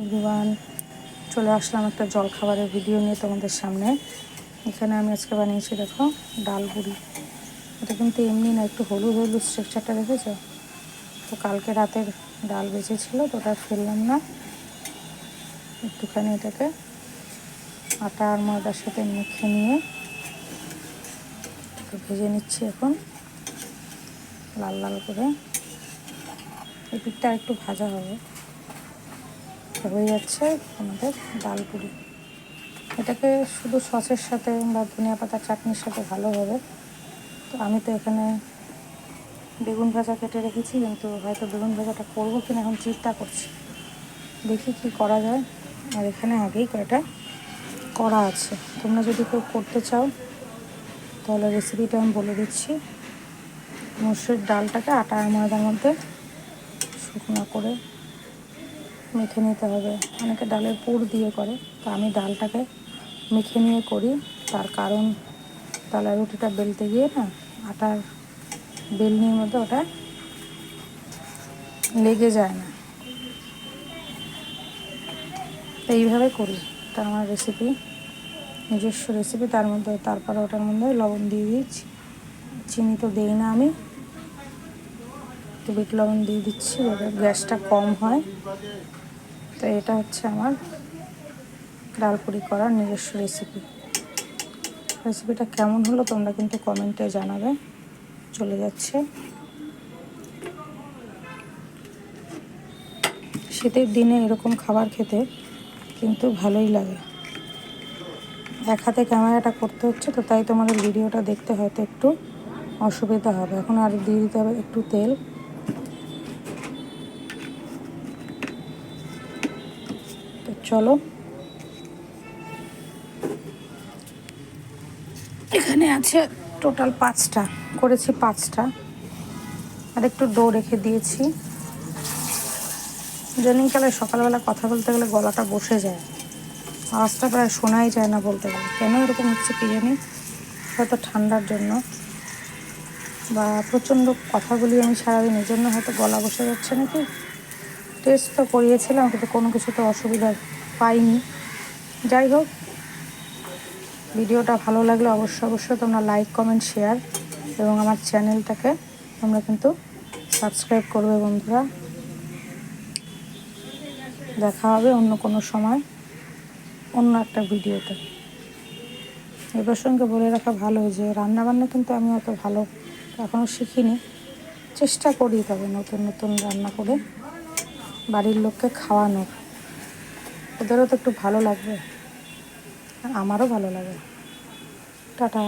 Everyone, চলে আসলাম একটা জলখাবারের video নিয়ে তোমাদের সামনে। এখানে আমি আজকে বানিয়েছি, দেখো, ডাল বুড়ি। এটা কিন্তু এমনি না, একটু হলুদ হলুদ স্ট্রাকচারটা দেখেছো তো? কালকে রাতের ডাল বেঁচেছিল তো ওটা ফেললাম না, একটুখানি এটাকে আটা আর ময়দার সাথে মেখে নিয়ে একটু ভেজে নিচ্ছি এখন লাল লাল করে। এই পিঠটা একটু ভাজা হবে, হয়ে যাচ্ছে আমাদের ডাল পুরি। এটাকে শুধু সসের সাথে বা ধনিয়া পাতা চাটনির সাথে ভালো হবে। তো আমি তো এখানে বেগুন ভাজা কেটে রেখেছি, কিন্তু হয়তো বেগুন ভাজাটা করবো কিনা এখন চিন্তা করছি, দেখি কি করা যায়। আর এখানে আগেই কয়টা করা আছে, তোমরা যদি কেউ করতে চাও তাহলে রেসিপিটা আমি বলে দিচ্ছি। মসুর ডালটাকে আটা আর ময়দার মধ্যে শুকনো করে মেখে নিতে হবে। অনেকে ডালের পুর দিয়ে করে, তো আমি ডালটাকে মেখে নিয়ে করি। তার কারণ তালা রুটিটা বেলতে গিয়ে না আটার বেলনির মধ্যে ওটা লেগে যায় না, এইভাবে করি। এটা আমার রেসিপি, নিজস্ব রেসিপি। তারপরে ওটার মধ্যে লবণ দিয়ে দিচ্ছি, চিনি তো দিই না আমি, একটু বিট লবণ দিয়ে দিচ্ছি যাতে গ্যাসটা কম হয়। তো এটা হচ্ছে আমার ডাল পুরি করার নিজস্ব রেসিপি। রেসিপিটা কেমন হলো তোমরা কিন্তু কমেন্টে জানাবে। চলে যাচ্ছে। শীতের দিনে এরকম খাবার খেতে কিন্তু ভালোই লাগে। এক হাতে ক্যামেরাটা করতে হচ্ছে তো, তাই তোমাদের ভিডিওটা দেখতে হয়তো একটু অসুবিধা হবে। এখন আর দিয়ে দিতে হবে একটু তেল। তো চলো, এখানে আছে টোটাল 5টা করেছি, 5টা। আর একটু ডো রেখে দিয়েছি। ইদানিংকালে সকালবেলা কথা বলতে গেলে গলাটা বসে যায়, আওয়াজটা প্রায় শোনাই যায় না বলতে গেলে। কেন এরকম হচ্ছে কি জানি, হয়তো ঠান্ডার জন্য বা প্রচণ্ড কথা বলি আমি সারাদিন, এই জন্য হয়তো গলা বসে যাচ্ছে নাকি। টেস্ট তো করিয়েছিলাম কিন্তু কোনো কিছু তো অসুবিধা পাইনি। যাই হোক, ভিডিওটা ভালো লাগলে অবশ্যই তোমরা লাইক, কমেন্ট, শেয়ার এবং আমার চ্যানেলটাকে তোমরা কিন্তু সাবস্ক্রাইব করবে বন্ধুরা। দেখা হবে অন্য কোনো সময় অন্য একটা ভিডিওতে। এই প্রসঙ্গে বলে রাখা ভালো যে রান্নাবান্না কিন্তু আমি অত ভালো এখনও শিখিনি, চেষ্টা করি তবে নতুন নতুন রান্না করে বাড়ির লোককে খাওয়ানোর। ওদেরও তো একটু ভালো লাগবে, আমারও ভালো লাগে। টাটা।